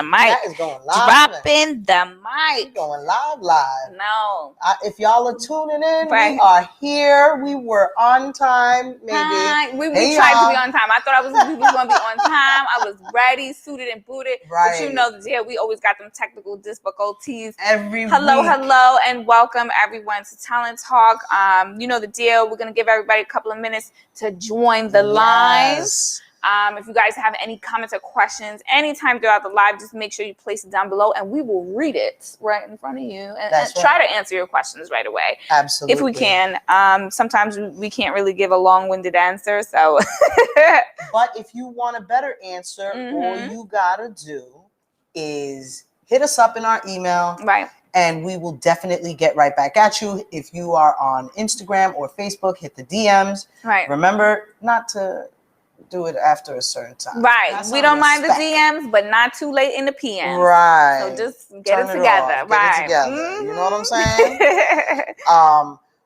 mic. Cat is going live. Dropping the mic. We're going live. No. If y'all are tuning in, we are here. We were on time, maybe. We tried to be on time. I thought we was going to be on time. I was ready, suited, and booted. Right. But you know, we always got them technical difficulties. Hello, and welcome everyone to Talent Talk. You know the deal. We're going to give everybody a couple of minutes to join the live. If you guys have any comments or questions anytime throughout the live, just make sure you place it down below and we will read it right in front of you and try to answer your questions right away. Absolutely. If we can. Sometimes we can't really give a long-winded answer. So, but if you want a better answer, all you gotta do is hit us up in our email. Right. And we will definitely get right back at you. If you are on Instagram or Facebook, hit the DMs. Right. Remember not to do it after a certain time. Right. We don't mind the DMs, but not too late in the PM. Right. So just get it together. Right. Get it together. You know what I'm saying?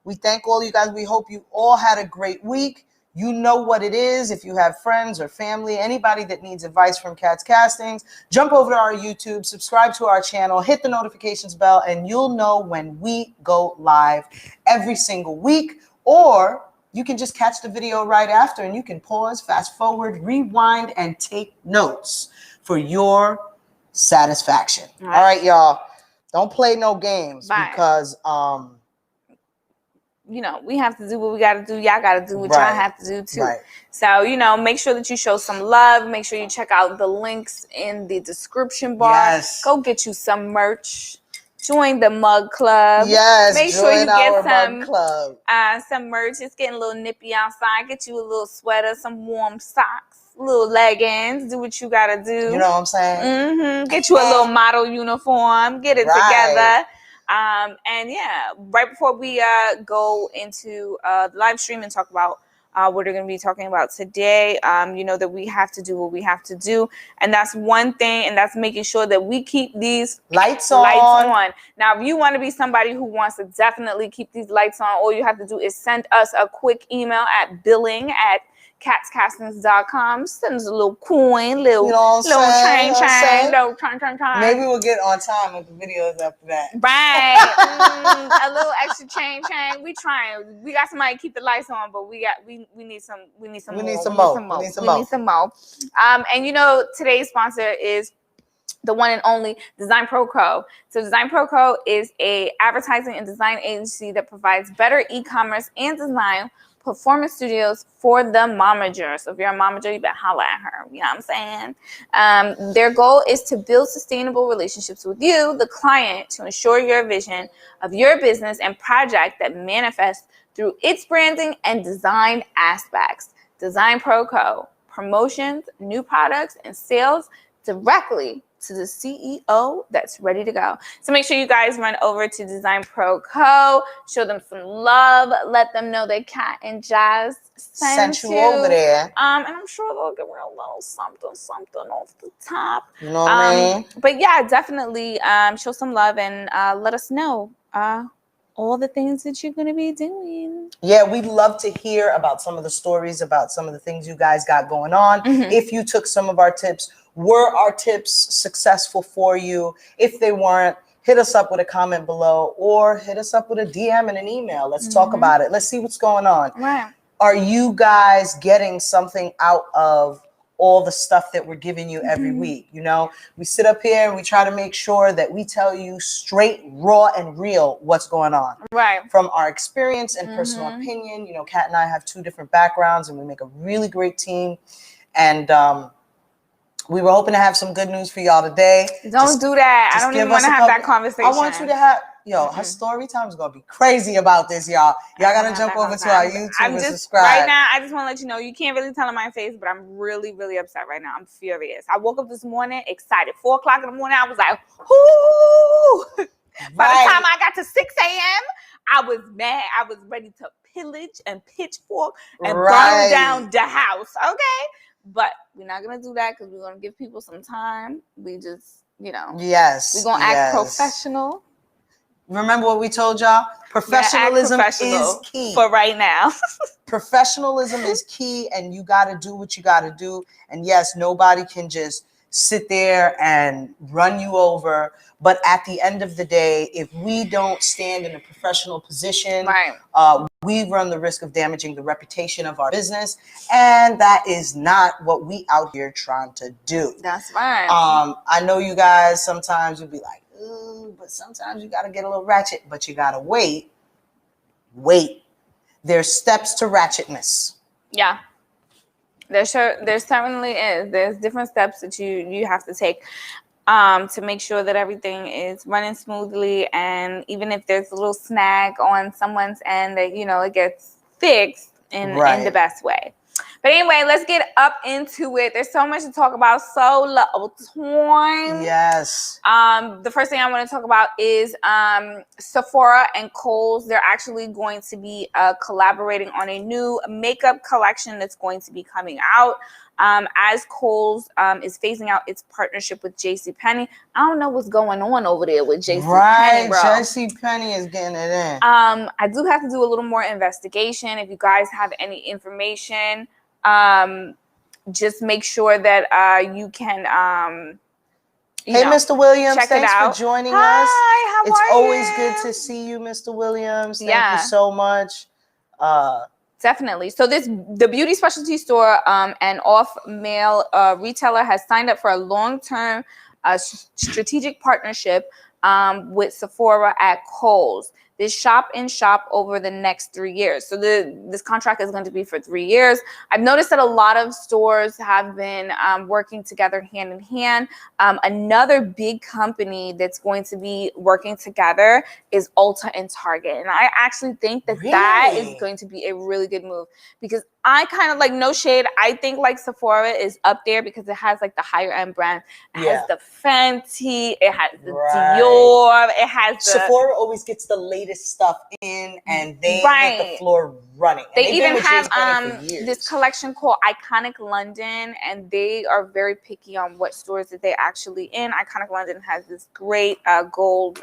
We thank all you guys. We hope you all had a great week. You know what it is. If you have friends or family, anybody that needs advice from Kat's Castings, jump over to our YouTube, subscribe to our channel, hit the notifications bell, and you'll know when we go live every single week. Or you can just catch the video right after and you can pause, fast forward, rewind, and take notes for your satisfaction. All right, y'all. Don't play no games because you know, we have to do what we got to do. Y'all got to do what y'all have to do too. Right. So, you know, make sure that you show some love. Make sure you check out the links in the description bar. Yes. Go get you some merch. Join the mug club. Yes. Make sure you get mug club. Some merch. It's getting a little nippy outside. Get you a little sweater, some warm socks, little leggings. Do what you got to do. You know what I'm saying? Get you a little model uniform. Get it together. And yeah, right before we go into the live stream and talk about what we're going to be talking about today, you know that we have to do what we have to do, and that's one thing, and that's making sure that we keep these lights on. Now, if you want to be somebody who wants to definitely keep these lights on, all you have to do is send us a quick email at billing@katscastings.com. Send us a little coin, little chain. Maybe we'll get on time with the videos after that. Right. A little extra chain. We trying. We got somebody to keep the lights on, but we need some more. And you know, today's sponsor is the one and only Design Pro Co. So Design Pro Co is a advertising and design agency that provides better e-commerce and design performance studios for the momager. So if you're a momager, you better holla at her. You know what I'm saying? Their goal is to build sustainable relationships with you, the client, to ensure your vision of your business and project that manifests through its branding and design aspects. Design Pro Co. Promotions, new products, and sales directly to the CEO that's ready to go. So make sure you guys run over to Design Pro Co. Show them some love. Let them know that Kat and Jazz sent you over there. And I'm sure they'll give her a little something off the top. You know what I mean? But yeah, definitely show some love and let us know all the things that you're going to be doing. Yeah, we'd love to hear about some of the stories, about some of the things you guys got going on. If you took some of our tips, were our tips successful for you? If they weren't, hit us up with a comment below or hit us up with a DM and an email. Let's talk about it. Let's see what's going on. Right. Are you guys getting something out of all the stuff that we're giving you every week? You know, we sit up here and we try to make sure that we tell you straight, raw, and real what's going on. Right. From our experience and personal opinion. You know, Kat and I have two different backgrounds and we make a really great team. And we were hoping to have some good news for y'all today. Don't do that. I don't even want to have that conversation. I want you to have, her story time is going to be crazy about this, y'all. Y'all got to jump over to our YouTube and subscribe. Right now, I just want to let you know, you can't really tell in my face, but I'm really, really upset right now. I'm furious. I woke up this morning excited. 4 o'clock in the morning, I was like, whoo! By the time I got to 6 a.m., I was mad. I was ready to pillage and pitchfork and burn down the house. Okay? But we're not going to do that because we're going to give people some time. We just, we're going to act professional. Remember what we told y'all? Professionalism is key. For right now. Professionalism is key, and you got to do what you got to do. And yes, nobody can just sit there and run you over. But at the end of the day, if we don't stand in a professional position, we run the risk of damaging the reputation of our business. And that is not what we out here trying to do. That's right. I know you guys sometimes will be like, ooh, but sometimes you got to get a little ratchet, but you got to wait. There's steps to ratchetness. Yeah. There certainly is. There's different steps that you have to take to make sure that everything is running smoothly, and even if there's a little snag on someone's end, that it gets fixed in the best way. But anyway, let's get up into it. There's so much to talk about. So little time. Yes. The first thing I want to talk about is Sephora and Kohl's. They're actually going to be collaborating on a new makeup collection that's going to be coming out. As Kohl's is phasing out its partnership with JCPenney. I don't know what's going on over there with JCPenney, right, bro. JCPenney is getting it in. I do have to do a little more investigation. If you guys have any information, just make sure that you can hey, Mr. Williams, thanks for joining us. How it's are always you? good to see you, Mr. Williams. Thank you so much. Definitely. So the beauty specialty store and off-mail retailer has signed up for a long-term strategic partnership with Sephora at Kohl's. This shop-in-shop over the next 3 years. So this contract is going to be for 3 years. I've noticed that a lot of stores have been working together hand in hand. Another big company that's going to be working together is Ulta and Target. And I actually think that that is going to be a really good move, because I kind of like, no shade, I think like Sephora is up there because it has like the higher end brand. It has the Fenty, it has the Dior, it has the... Sephora always gets the latest stuff in, and they get the floor running. They even have this collection called Iconic London, and they are very picky on what stores that they actually in. Iconic London has this great gold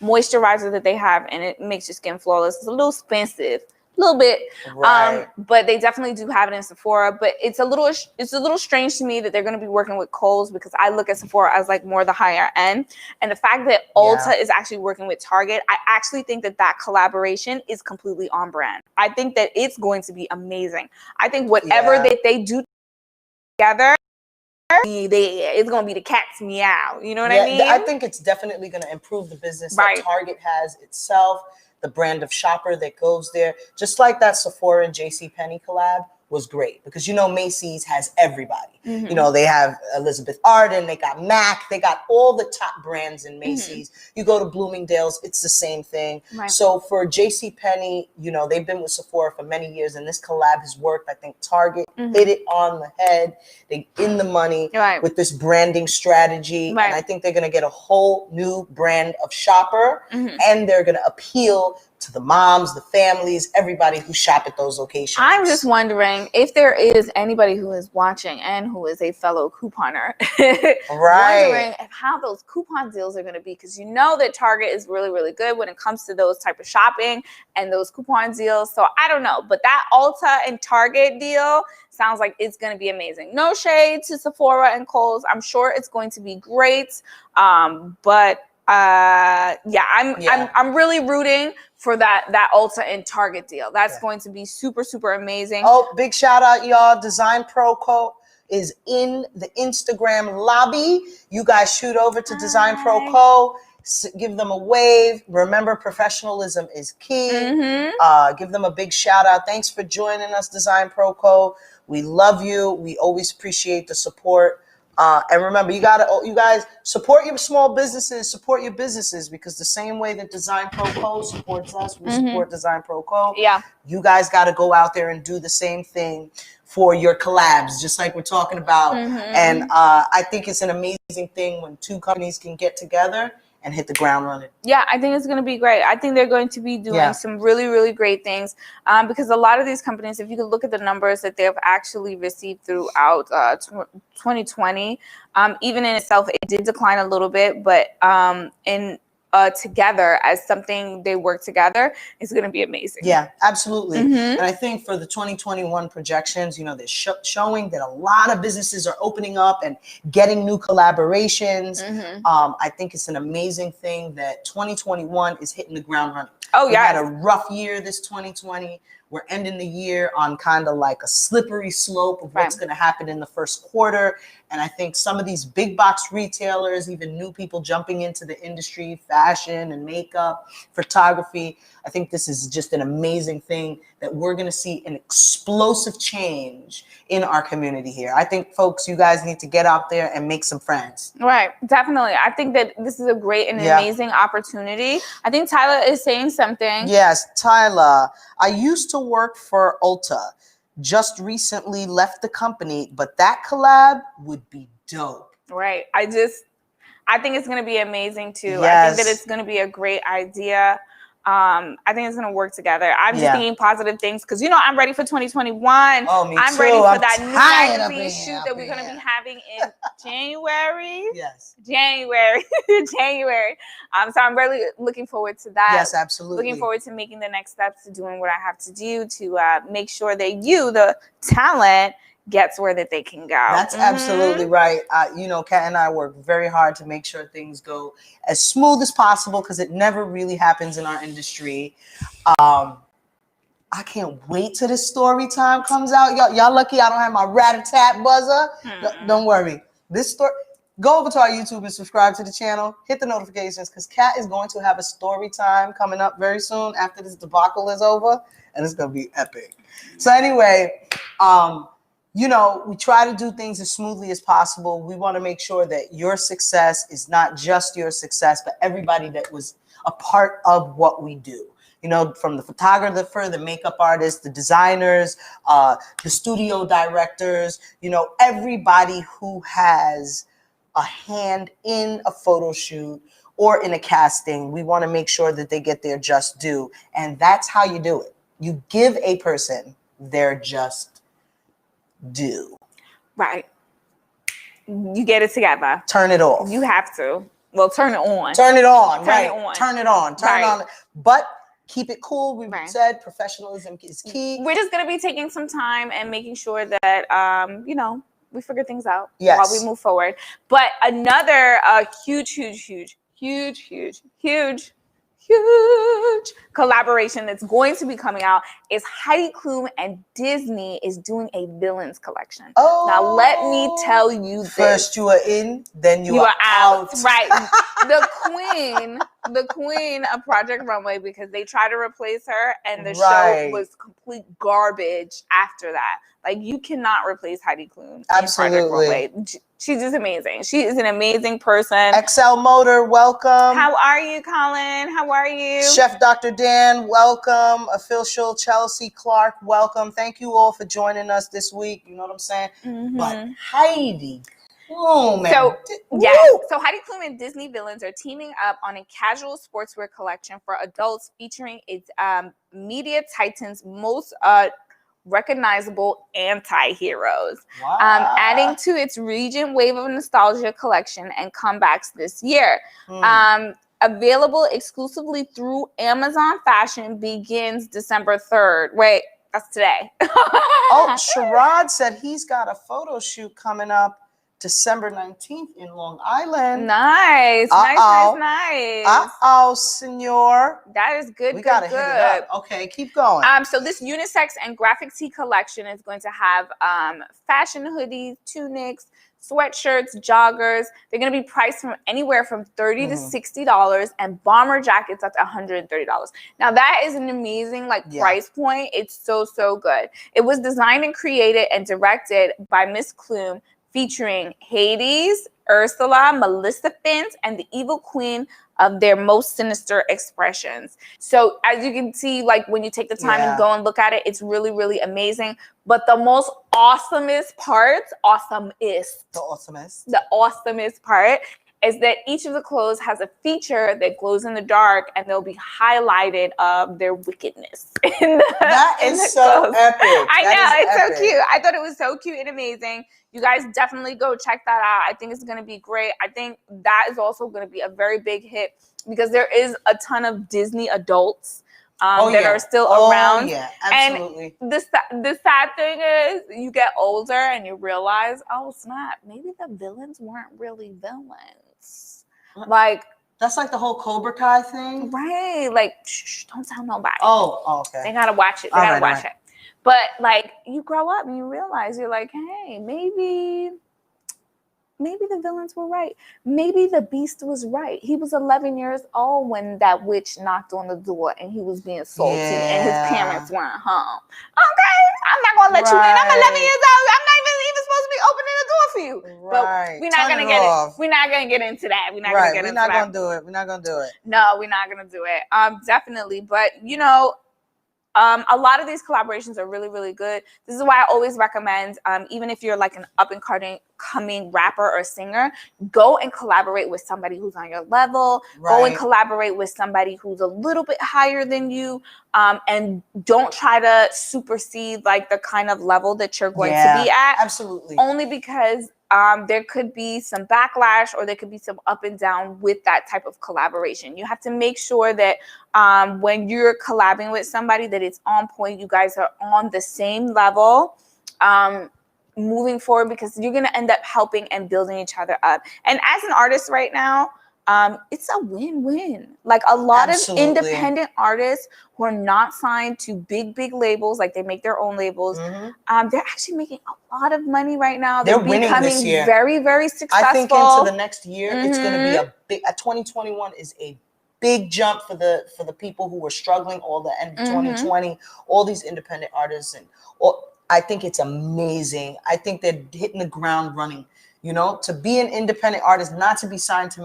moisturizer that they have, and it makes your skin flawless. It's a little expensive. A little bit, but they definitely do have it in Sephora. But it's a little strange to me that they're going to be working with Kohl's, because I look at Sephora as like more the higher end, and the fact that Ulta is actually working with Target, I actually think that collaboration is completely on brand. I think that it's going to be amazing. I think whatever that they do together, it's going to be the cat's meow. You know what I mean? I think it's definitely going to improve the business that Target has itself. The brand of shopper that goes there, just like that Sephora and JCPenney collab was great, because Macy's has everybody. They have Elizabeth Arden, they got MAC, they got all the top brands in Macy's. You go to Bloomingdale's, it's the same thing. So for JCPenney, they've been with Sephora for many years, and this collab has worked. I think Target hit it on the head. They in the money with this branding strategy, and I think they're going to get a whole new brand of shopper, and they're going to appeal to the moms, the families, everybody who shop at those locations. I'm just wondering if there is anybody who is watching and who is a fellow couponer, wondering how those coupon deals are going to be, because that Target is really, really good when it comes to those type of shopping and those coupon deals. So I don't know, but that Ulta and Target deal sounds like it's going to be amazing. No shade to Sephora and Kohl's. I'm sure it's going to be great. I'm really rooting for that Ulta and Target deal. That's going to be super, super amazing. Oh, big shout out, y'all. Design Pro Co is in the Instagram lobby. You guys shoot over to Design Pro Co. Give them a wave. Remember, professionalism is key. Give them a big shout out. Thanks for joining us, Design Pro Co. We love you. We always appreciate the support. And remember, you guys support your small businesses, support your businesses, because the same way that Design Pro Co supports us, we support Design Pro Co. You guys got to go out there and do the same thing for your collabs, just like we're talking about. And I think it's an amazing thing when two companies can get together and hit the ground running. Yeah, I think it's going to be great. I think they're going to be doing some really, really great things, because a lot of these companies, if you could look at the numbers that they've actually received throughout 2020, even in itself, it did decline a little bit, but in together as something they work together, is going to be amazing. Yeah, absolutely. Mm-hmm. And I think for the 2021 projections, you know, they're showing that a lot of businesses are opening up and getting new collaborations. Mm-hmm. I think it's an amazing thing that 2021 is hitting the ground running. Oh, yeah. We had a rough year this 2020. We're ending the year on kind of like a slippery slope of what's going to happen in the first quarter. And I think some of these big box retailers, even new people jumping into the industry, fashion and makeup, photography, I think this is just an amazing thing that we're going to see an explosive change in our community here. I think, folks, you guys need to get out there and make some friends. Right, definitely. I think that this is a great and amazing opportunity. I think Tyler is saying something. Yes, Tyler. I used to work for Ulta. Just recently left the company, but that collab would be dope. Right. I think it's going to be amazing too. Yes. I think that it's going to be a great idea. I think it's going to work together. I'm just thinking positive things because, you know, I'm ready for 2021. Oh, me I'm too. ready for I'm that new magazine shoot that we're going to be having in January. Yes. January. So I'm really looking forward to that. Yes, absolutely. Looking forward to making the next steps to doing what I have to do to make sure that you, the talent, gets where that they can go. That's absolutely right. You know, Kat and I work very hard to make sure things go as smooth as possible because it never really happens in our industry. I can't wait till this story time comes out. Y'all lucky I don't have my rat-a-tat buzzer. Don't worry. This story, go over to our YouTube and subscribe to the channel. Hit the notifications because Kat is going to have a story time coming up very soon after this debacle is over, and it's going to be epic. So anyway, you know, we try to do things as smoothly as possible. We want to make sure that your success is not just your success, but everybody that was a part of what we do. You know, from the photographer, the makeup artist, the designers, the studio directors, you know, everybody who has a hand in a photo shoot or in a casting, we want to make sure that they get their just due. And that's how you do it. You give a person their just due. Right. You get it together. Turn it off. You have to. Well, turn it on. Turn it on. Turn it on. Turn it on. Turn it on. But keep it cool. We said professionalism is key. We're just going to be taking some time and making sure that, you know, we figure things out while we move forward. But another huge collaboration that's going to be coming out is Heidi Klum and Disney is doing a villains collection. Oh, now let me tell you this. First you are in, then you are out. Right. the queen of Project Runway, because they tried to replace her and the show was complete garbage after that. Like, you cannot replace Heidi Klum in Project Runway. She's just amazing. She is an amazing person. XL Motor, welcome. How are you, Colin? How are you? Chef Dr. Dan, welcome. Official Chelsea Clark, welcome. Thank you all for joining us this week. You know what I'm saying? Mm-hmm. But Heidi Klum. So Heidi Klum and Disney Villains are teaming up on a casual sportswear collection for adults featuring its media titans' most recognizable anti-heroes. Wow. Adding to its Regent Wave of Nostalgia collection and comebacks this year. Available exclusively through Amazon Fashion, begins December 3rd. Wait, that's today. Oh, Sherrod said he's got a photo shoot coming up December 19th in Long Island. Nice. Uh-oh, senor. That is good. We gotta hit it up. Okay, keep going. So this unisex and graphic tee collection is going to have fashion hoodies, tunics, sweatshirts, joggers. They're going to be priced from anywhere from $30 to $60, and bomber jackets up to $130. Now that is an amazing price point. It's so good. It was designed and created and directed by Miss Klum, featuring Hades, Ursula, Maleficent, and the evil queen of their most sinister expressions. So as you can see, like when you take the time and go and look at it, it's really amazing. But the most awesomest part, the awesomest part is that each of the clothes has a feature that glows in the dark, and they'll be highlighted of their wickedness. That is so epic. I know, it's epic. so cute. I thought it was so cute and amazing. You guys definitely go check that out. I think it's going to be great. I think that is also going to be a very big hit because there is a ton of Disney adults that are still around. Yeah, absolutely. And the sad thing is you get older and you realize, oh snap, maybe the villains weren't really villains. Like, that's like the whole Cobra Kai thing. Right. Like, shh, don't tell nobody. Oh, okay. They gotta watch it. They gotta watch it. But like, you grow up and you realize, you're like, hey, maybe the villains were right. Maybe the Beast was right. He was 11 years old when that witch knocked on the door and he was being salty and his parents weren't home. Okay, I'm not gonna let you in. I'm 11 years old. I'm not even supposed to be opening the door for you. Right. But we're not gonna get it. We're not gonna get into that. We're not gonna get into that. We're not gonna do it. We're not gonna do it. No, we're not gonna do it. Definitely. But you know, a lot of these collaborations are really, really good. This is why I always recommend, even if you're like an up and coming rapper or singer, go and collaborate with somebody who's on your level. Right. Go and collaborate with somebody who's a little bit higher than you, and don't try to supersede like the kind of level that you're going to be at. Absolutely. Only because there could be some backlash or there could be some up and down with that type of collaboration. You have to make sure that when you're collabing with somebody that it's on point, you guys are on the same level moving forward, because you're going to end up helping and building each other up. And as an artist right now, it's a win-win. Like a lot of independent artists who are not signed to big labels, like they make their own labels, they're actually making a lot of money right now. They're winning this year. Very, very successful. I think into the next year, it's going to be a big. 2021 is a big jump for the people who were struggling all the end of 2020. All these independent artists I think it's amazing. I think they're hitting the ground running. You know, to be an independent artist, not to be signed to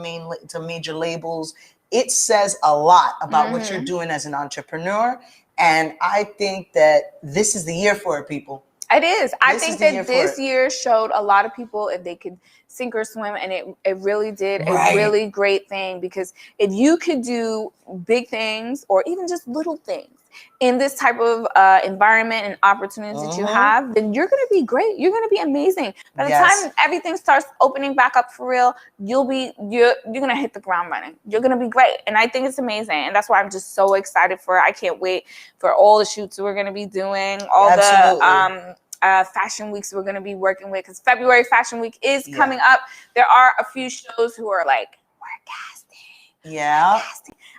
major labels, it says a lot about what you're doing as an entrepreneur. And I think that this is the year for it, people. It is. I think that this year showed a lot of people if they could sink or swim, and it really did a really great thing, because if you could do big things or even just little things in this type of environment and opportunities that you have, then you're going to be great. You're going to be amazing. By the time everything starts opening back up for real, you're going to hit the ground running. You're going to be great. And I think it's amazing. And that's why I'm just so excited for it. I can't wait for all the shoots we're going to be doing, all the fashion weeks we're going to be working with, because February Fashion Week is coming up. There are a few shows who are like, we're casting. Yeah.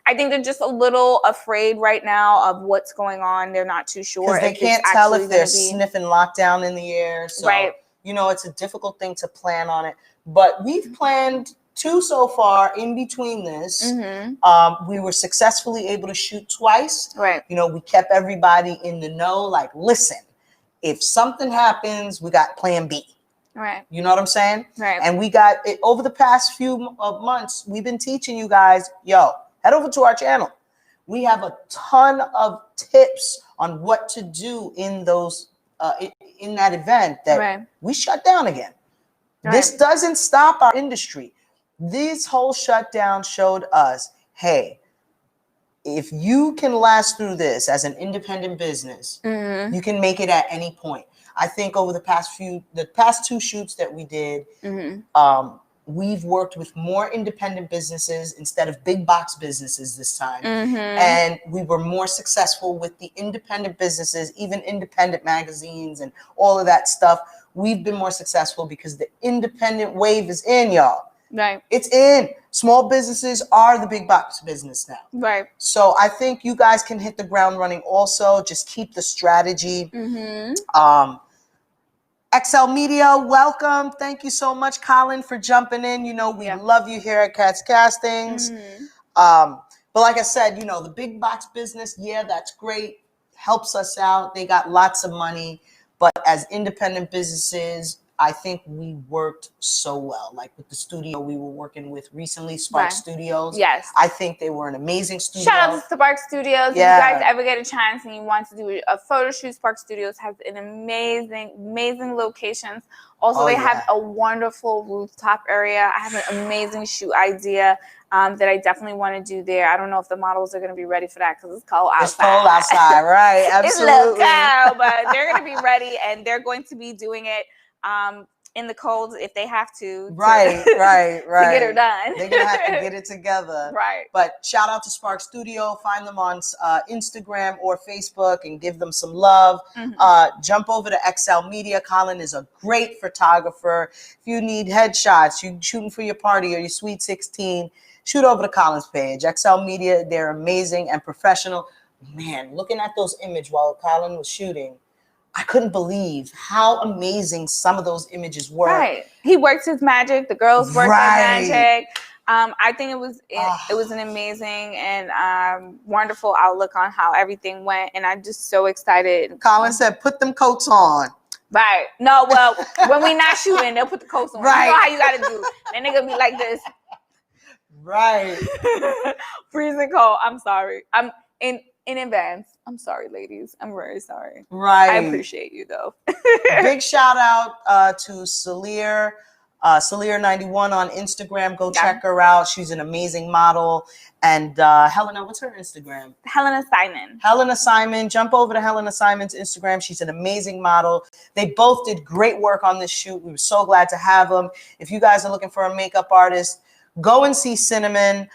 I think they're just a little afraid right now of what's going on. They're not too sure. Because they can't tell if they're sniffing lockdown in the air. So, you know, it's a difficult thing to plan on it. But we've planned 2 so far in between this. We were successfully able to shoot twice. Right. You know, we kept everybody in the know. Like, listen, if something happens, we got plan B. Right. You know what I'm saying? Right. And we got it over the past few months. We've been teaching you guys, head over to our channel. We have a ton of tips on what to do in those in that event that we shut down again. This doesn't stop our industry. This whole shutdown showed us, hey, if you can last through this as an independent business, you can make it at any point. I think over the past 2 shoots that we did, we've worked with more independent businesses instead of big box businesses this time. And we were more successful with the independent businesses, even independent magazines and all of that stuff. We've been more successful because the independent wave is in, y'all. Right. It's in. Small businesses are the big box business now. Right. So I think you guys can hit the ground running also. Just keep the strategy. XL Media, welcome. Thank you so much, Colin, for jumping in. You know, we love you here at Cats Castings. But like I said, you know, the big box business, that's great. Helps us out. They got lots of money. But as independent businesses, I think we worked so well. Like with the studio we were working with recently, Spark Right. Studios. Yes. I think they were an amazing studio. Shout out to Spark Studios. Yeah. If you guys ever get a chance and you want to do a photo shoot, Spark Studios has an amazing locations. Also, they have a wonderful rooftop area. I have an amazing shoot idea that I definitely want to do there. I don't know if the models are going to be ready for that because it's cold outside. It's cold outside, right? Absolutely. It's a little cold, but they're going to be ready, and they're going to be doing it in the cold if they have to. Right. To get her done. They're going to have to get it together. Right. But shout out to Spark Studio. Find them on Instagram or Facebook and give them some love. Jump over to XL Media. Colin is a great photographer. If you need headshots, you're shooting for your party or your Sweet 16, shoot over to Colin's page. XL Media, they're amazing and professional. Man, looking at those images while Colin was shooting, I couldn't believe how amazing some of those images were. Right. He works his magic. The girls work their magic. I think it was an amazing and wonderful outlook on how everything went, and I'm just so excited. Colin said, "Put them coats on." Right. No, well, when we not shooting, they'll put the coats on. Right. You know how you gotta do. Then they're gonna be like this. Right. Freezing cold. I'm sorry. I'm in advance. I'm sorry, ladies. I'm very sorry. Right. I appreciate you though. Big shout out to Salir, Salir91 on Instagram. Go check her out. She's an amazing model. And Helena, what's her Instagram? Helena Simon. Helena Simon. Jump over to Helena Simon's Instagram. She's an amazing model. They both did great work on this shoot. We were so glad to have them. If you guys are looking for a makeup artist, go and see Cinnamon.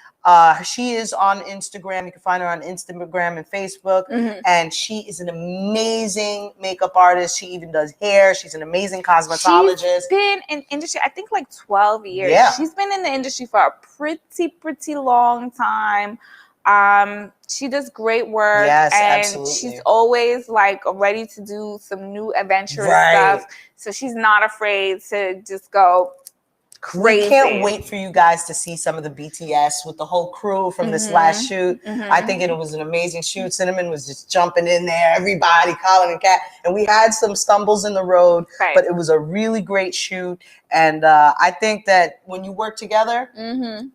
She is on Instagram. You can find her on Instagram and Facebook. And she is an amazing makeup artist. She even does hair. She's an amazing cosmetologist. She's been in industry, I think, like 12 years. Yeah. She's been in the industry for a pretty long time. She does great work. Yes, and absolutely. She's always like ready to do some new adventurous stuff. So she's not afraid to just go crazy. We can't wait for you guys to see some of the BTS with the whole crew from this last shoot. I think it was an amazing shoot. Cinnamon was just jumping in there, everybody, Colin and Kat. And we had some stumbles in the road, but it was a really great shoot. And I think that when you work together,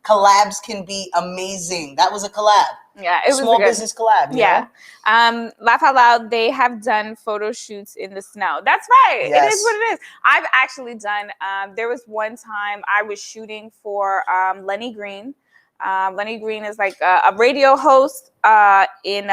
collabs can be amazing. That was a collab. Yeah, it was small business collab. Yeah. Laugh Out Loud, they have done photo shoots in the snow. That's right. Yes. It is what it is. I've actually done, there was one time I was shooting for Lenny Green. Lenny Green is like a radio host in,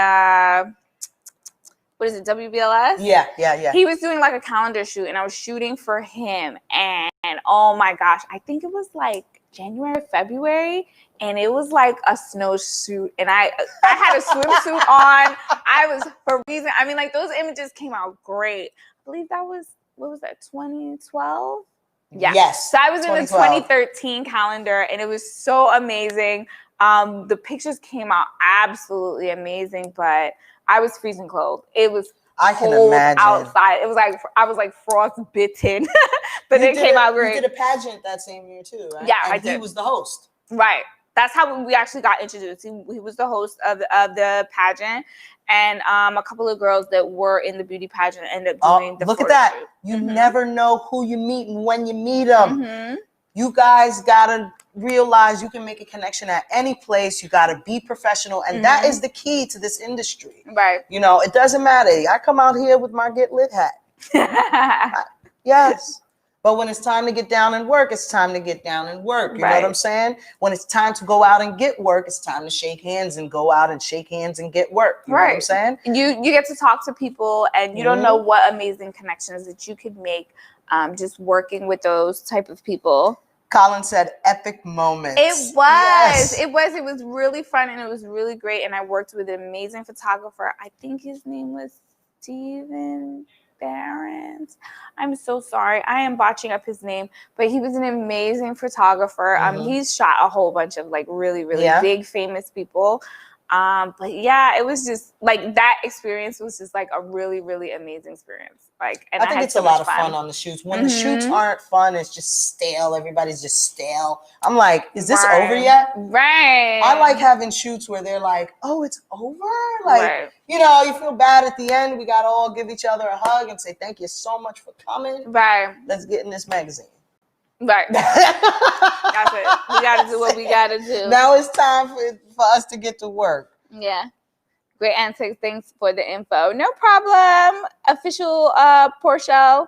what is it, WBLS? Yeah. He was doing like a calendar shoot, and I was shooting for him. And oh my gosh, I think it was like January, February, and it was like a snowsuit, and I had a swimsuit on. I was freezing. I mean, like those images came out great. I believe that was, what was that, 2012? Yeah. Yes. So I was in the 2013 calendar, and it was so amazing. The pictures came out absolutely amazing, but I was freezing cold. It was cold outside. It was like I was like frostbitten, but it came out great. You did a pageant that same year too, right? Yeah, and I did. He was the host. Right. That's how we actually got introduced. He was the host of the pageant, and a couple of girls that were in the beauty pageant ended up doing the look at photo that. shoot. You never know who you meet and when you meet them. You guys gotta realize you can make a connection at any place. You gotta be professional, and that is the key to this industry. Right. You know, it doesn't matter. I come out here with my Get Lit hat. Yes. But when it's time to get down and work, it's time to get down and work. You know what I'm saying? When it's time to go out and get work, it's time to shake hands and go out and shake hands and get work. You know what I'm saying? You get to talk to people, and you don't know what amazing connections that you could make just working with those type of people. Colin said epic moments. It was. Yes. It was really fun, and it was really great. And I worked with an amazing photographer. I think his name was Steven Barons. I'm so sorry. I am botching up his name, but he was an amazing photographer. He's shot a whole bunch of like really big famous people. But yeah, it was just like that experience was just like a really, really amazing experience. Like, and I think had it's so a lot much of fun on the shoots. When the shoots Mhm. aren't fun, it's just stale. Everybody's just stale. I'm like, is this Right. over yet? Right. I like having shoots where they're like, oh, it's over? Like, Right. you know, you feel bad at the end. We got to all give each other a hug and say, thank you so much for coming. Right. Let's get in this magazine. Right. That's it. We got to do what we got to do. Now it's time for us to get to work. Yeah. Great answer. Thanks for the info. No problem. Official Porsche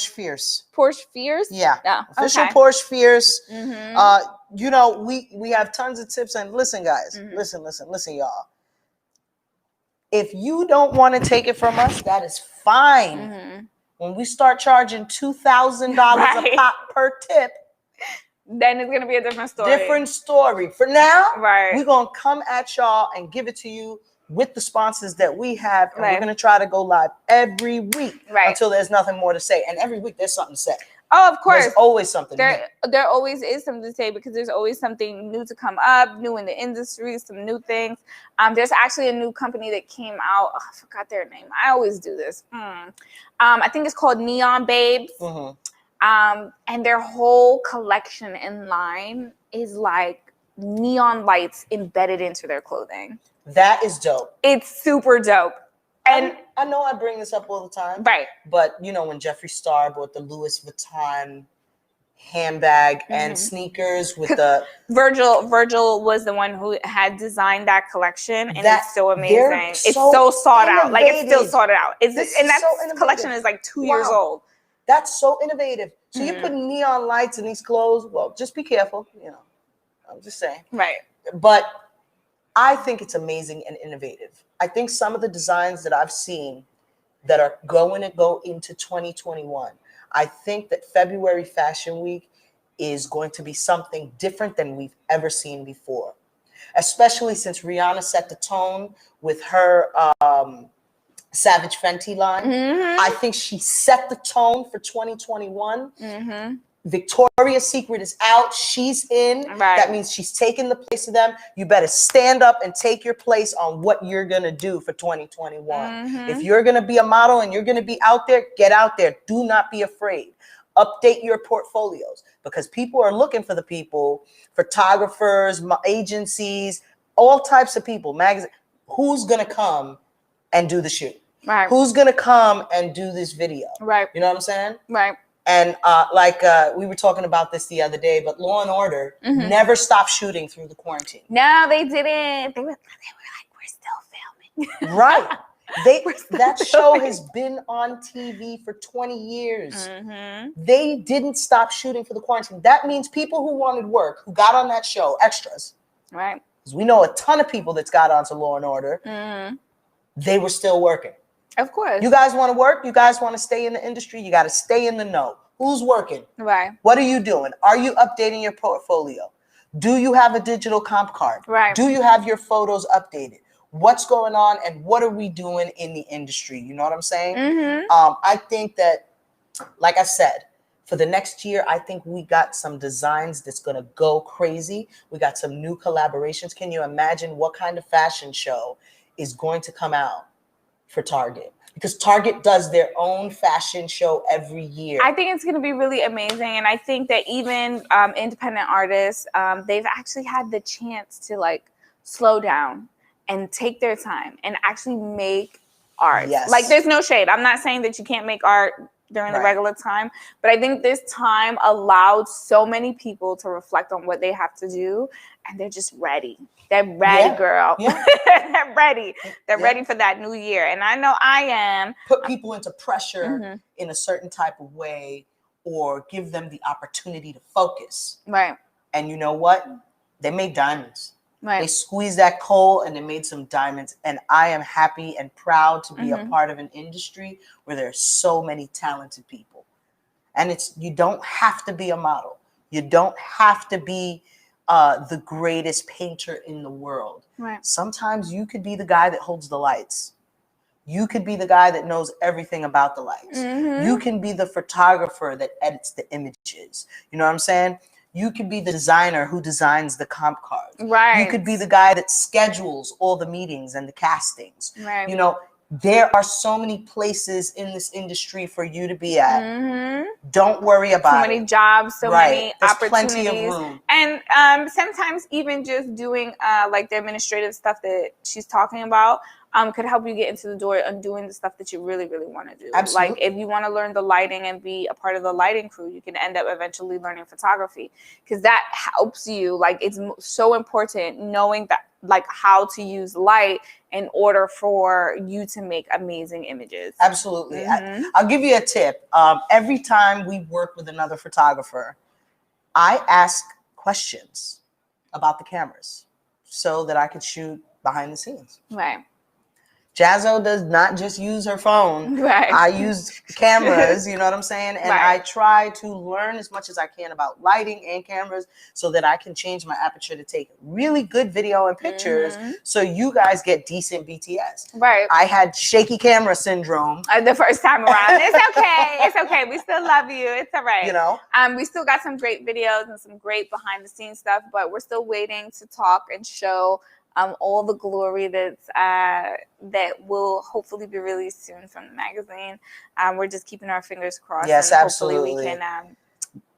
Fierce. Porsche Fierce? Yeah. No. Official Okay. Porsche Fierce. Mm-hmm. You know, we have tons of tips. And listen, guys. Mm-hmm. Listen, y'all. If you don't want to take it from us, that is fine. Mm-hmm. When we start charging $2,000 Right. a pop per tip, then it's going to be a different story. Different story. For now, Right. we're going to come at y'all and give it to you with the sponsors that we have. And Right. we're going to try to go live every week Right. until there's nothing more to say. And every week there's something to say. Oh, of course. There's always something. There always is something to say because there's always something new to come up, new in the industry, some new things. There's actually a new company that came out. Oh, I forgot their name. I always do this. I think it's called Neon Babes. Mm-hmm. And their whole collection in line is like neon lights embedded into their clothing. That is dope. It's super dope. And I know I bring this up all the time. Right. But, you know, when Jeffree Star bought the Louis Vuitton handbag and sneakers with the... Virgil was the one who had designed that collection, and it's so amazing. It's so sought out. Like, it's still sought out. And that collection is like 2 years old. That's so innovative. So you're putting neon lights in these clothes. Well, just be careful. You know, I'm just saying. Right. But I think it's amazing and innovative. I think some of the designs that I've seen that are going to go into 2021, I think that February Fashion Week is going to be something different than we've ever seen before, especially since Rihanna set the tone with her Savage Fenty line. I think she set the tone for 2021. Victoria's Secret is out. She's in. Right. That means she's taking the place of them. You better stand up and take your place on what you're going to do for 2021. If you're going to be a model and you're going to be out there, get out there. Do not be afraid. Update your portfolios because people are looking for the people, photographers, agencies, all types of people, magazines. Who's going to come and do the shoot? Right. Who's going to come and do this video? Right. You know what I'm saying? Right. And we were talking about this the other day, but Law and Order never stopped shooting through the quarantine. No, they didn't. They were like, we're still filming. Right. That show has been on TV for 20 years. They didn't stop shooting for the quarantine. That means people who wanted work, who got on that show, extras. Right. Because we know a ton of people that's got onto Law and Order. They were still working. Of course. You guys want to work? You guys want to stay in the industry? You got to stay in the know. Who's working? Right. What are you doing? Are you updating your portfolio? Do you have a digital comp card? Right. Do you have your photos updated? What's going on and what are we doing in the industry? You know what I'm saying? I think that, like I said, for the next year, I think we got some designs that's going to go crazy. We got some new collaborations. Can you imagine what kind of fashion show is going to come out for Target? Because Target does their own fashion show every year. I think it's going to be really amazing. And I think that even independent artists, they've actually had the chance to like slow down and take their time and actually make art. Yes. Like there's no shade. I'm not saying that you can't make art during the regular time, but I think this time allowed so many people to reflect on what they have to do, and they're just ready. They're ready, girl. Yeah. They're ready. They're ready for that new year. And I know I am. Put people into pressure in a certain type of way or give them the opportunity to focus. Right. And you know what? They made diamonds. Right. They squeezed that coal and they made some diamonds. And I am happy and proud to be a part of an industry where there are so many talented people. And you don't have to be a model. You don't have to be the greatest painter in the world. Right. Sometimes you could be the guy that holds the lights. You could be the guy that knows everything about the lights. You can be the photographer that edits the images. You know what I'm saying? You could be the designer who designs the comp cards. Right. You could be the guy that schedules all the meetings and the castings. Right. You know, there are so many places in this industry for you to be at. Mm-hmm. Don't worry about so many jobs, so many There's opportunities, plenty of room. and sometimes even just doing like the administrative stuff that she's talking about could help you get into the door and doing the stuff that you really, really want to do. Absolutely. Like if you want to learn the lighting and be a part of the lighting crew, you can end up eventually learning photography because that helps you. Like it's so important knowing that like how to use light in order for you to make amazing images. Absolutely. Mm-hmm. I'll give you a tip. Every time we work with another photographer, I ask questions about the cameras so that I could shoot behind the scenes. Right. Jazzo does not just use her phone. Right. I use cameras, you know what I'm saying? And Right. I try to learn as much as I can about lighting and cameras so that I can change my aperture to take really good video and pictures so you guys get decent BTS. Right. I had shaky camera syndrome. The first time around. It's okay. It's okay. We still love you. It's all right. You know? We still got some great videos and some great behind the scenes stuff, but we're still waiting to talk and show all the glory that's that will hopefully be released soon from the magazine. We're just keeping our fingers crossed. Yes, and absolutely. Hopefully we can,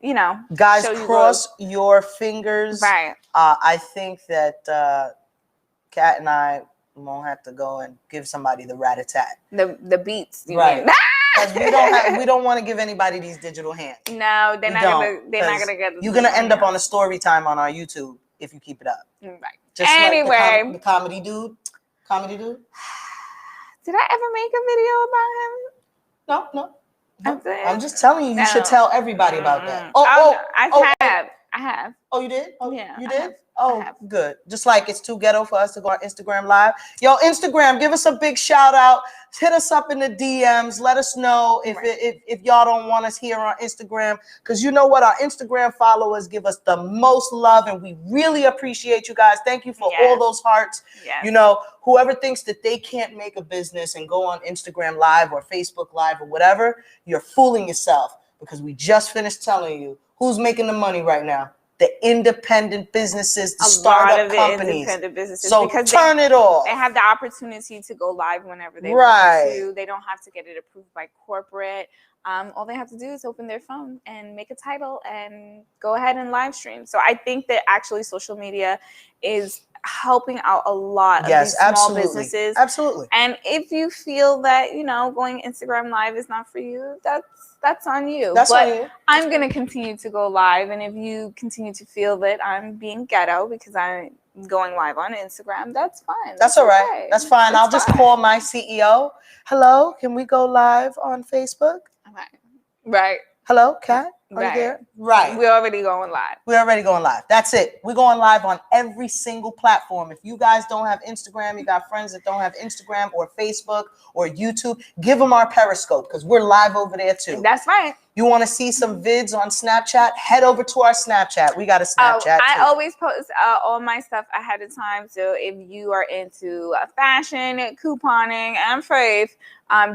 you know, guys, show you cross your fingers. Right. I think that Kat and I won't have to go and give somebody the rat-a-tat. The beats. You right. mean. Because we don't want to give anybody these digital hands. No, they're not gonna get. You're gonna end up on a story time on our YouTube if you keep it up. Right. Just anyway, like the comedy dude. Did I ever make a video about him? No. I'm just telling you. You should tell everybody about that. I have. Oh, you did? Oh, yeah. You did? Oh, good. Just like it's too ghetto for us to go on Instagram Live. Yo, Instagram, give us a big shout out. Hit us up in the DMs. Let us know if y'all don't want us here on Instagram. Because you know what? Our Instagram followers give us the most love, and we really appreciate you guys. Thank you for all those hearts. Yes. You know, whoever thinks that they can't make a business and go on Instagram Live or Facebook Live or whatever, you're fooling yourself, because we just finished telling you who's making the money right now. The independent businesses, the startup companies. Independent businesses, so because turn it off. They have the opportunity to go live whenever they want to. They don't have to get it approved by corporate. All they have to do is open their phone and make a title and go ahead and live stream. So I think that actually social media is helping out a lot of these small businesses. Absolutely. And if you feel that, you know, going Instagram Live is not for you, that's on you. But I'm going to continue to go live. And if you continue to feel that I'm being ghetto because I'm going live on Instagram, that's fine. That's all right. That's fine. I'll just call my CEO. Hello, can we go live on Facebook? Right. Hello, Kat? Are you there? Right. We're already going live. That's it. We're going live on every single platform. If you guys don't have Instagram, you got friends that don't have Instagram or Facebook or YouTube, give them our Periscope, because we're live over there too. That's right. You want to see some vids on Snapchat? Head over to our Snapchat. We got a Snapchat too. I always post all my stuff ahead of time. So if you are into fashion, couponing, and faith,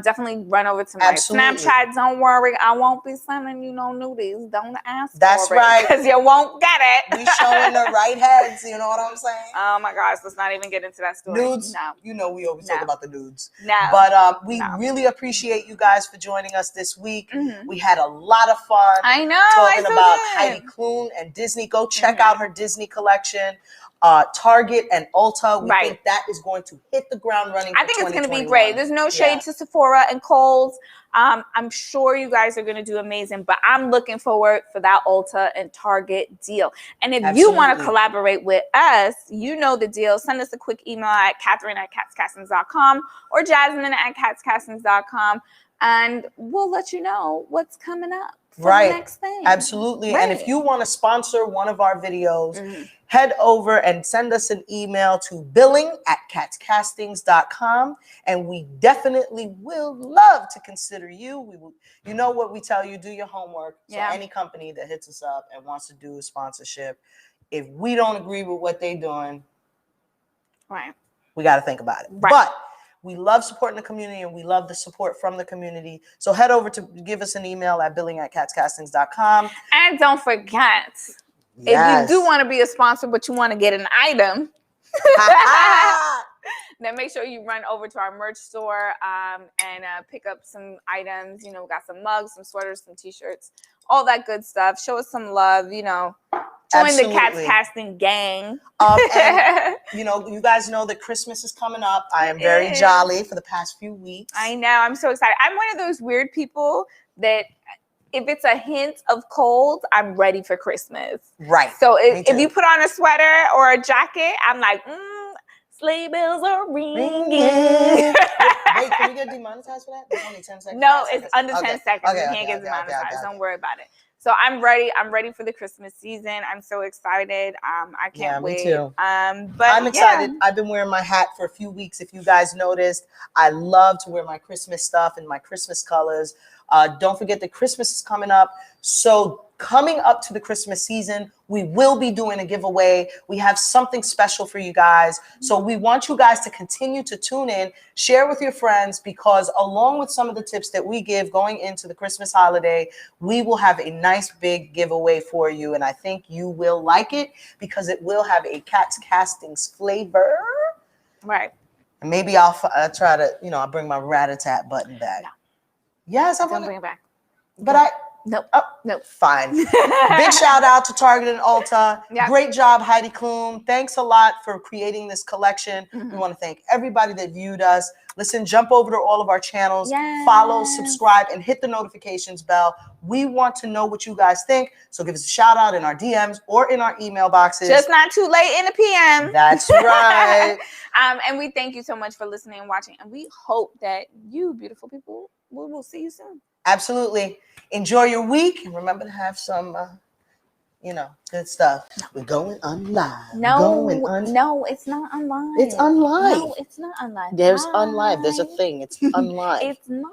definitely run over to my Snapchat. Don't worry, I won't be sending you no nudies. Don't ask for it. That's right. Because you won't get it. We showing the right heads. You know what I'm saying? Oh my gosh, let's not even get into that story. Nudes? No. You know we always talk about the nudes. No. But we really appreciate you guys for joining us this week. Mm-hmm. We had a lot of fun. I know. Talking about Heidi Klum and Disney. Go check out her Disney collection. Target and Ulta. We think that is going to hit the ground running. I think it's going to be great. There's no shade to Sephora and Kohl's. I'm sure you guys are going to do amazing, but I'm looking forward for that Ulta and Target deal. And if you want to collaborate with us, you know the deal. Send us a quick email at Katherin@catscastings.com or Jasmine@catscastings.com, and we'll let you know what's coming up for the next thing. Absolutely. And if you want to sponsor one of our videos, head over and send us an email to billing@catscastings.com, and we definitely will love to consider you. We will, you know what we tell you, do your homework. So any company that hits us up and wants to do a sponsorship, if we don't agree with what they're doing, we got to think about it. But we love supporting the community, and we love the support from the community. So head over to give us an email at billing@catscastings.com. And don't forget, Yes. If you do want to be a sponsor, but you want to get an item, then make sure you run over to our merch store and pick up some items. You know, we got some mugs, some sweaters, some t-shirts, all that good stuff. Show us some love, you know. Join Absolutely. the Cats Casting gang. And, you know, you guys know that Christmas is coming up. I am very jolly for the past few weeks. I know. I'm so excited. I'm one of those weird people that if it's a hint of cold, I'm ready for Christmas. Right. So if you put on a sweater or a jacket, I'm like, sleigh bells are ringing. Wait, can we get demonetized for that? There's only 10 seconds. No, it's under 10 seconds. Okay, You can't get demonetized. Okay. Don't worry about it. So I'm ready. I'm ready for the Christmas season. I'm so excited. I can't wait. Me too. But I'm excited. I've been wearing my hat for a few weeks. If you guys noticed, I love to wear my Christmas stuff and my Christmas colors. Don't forget that Christmas is coming up. So coming up to the Christmas season, we will be doing a giveaway. We have something special for you guys. So we want you guys to continue to tune in, share with your friends, because along with some of the tips that we give going into the Christmas holiday, we will have a nice big giveaway for you. And I think you will like it because it will have a Cats Castings flavor. Right. And maybe I'll try to, you know, I'll bring my rat-a-tat button back. No. Yes, I'm going going to bring it back. But Nope. Oh, nope. Fine. Big shout out to Target and Ulta. Yep. Great job, Heidi Klum. Thanks a lot for creating this collection. Mm-hmm. We want to thank everybody that viewed us. Listen, jump over to all of our channels, yes. follow, subscribe, and hit the notifications bell. We want to know what you guys think. So give us a shout out in our DMs or in our email boxes. Just not too late in the PM. That's right. And we thank you so much for listening and watching. And we hope that you, beautiful people, we will see you soon. Absolutely. Enjoy your week. And remember to have some, you know, good stuff. No. We're going unlive. No, no, it's not unlive. It's unlive. No, it's not unlive. There's unlive. There's a thing. It's unlive. It's not.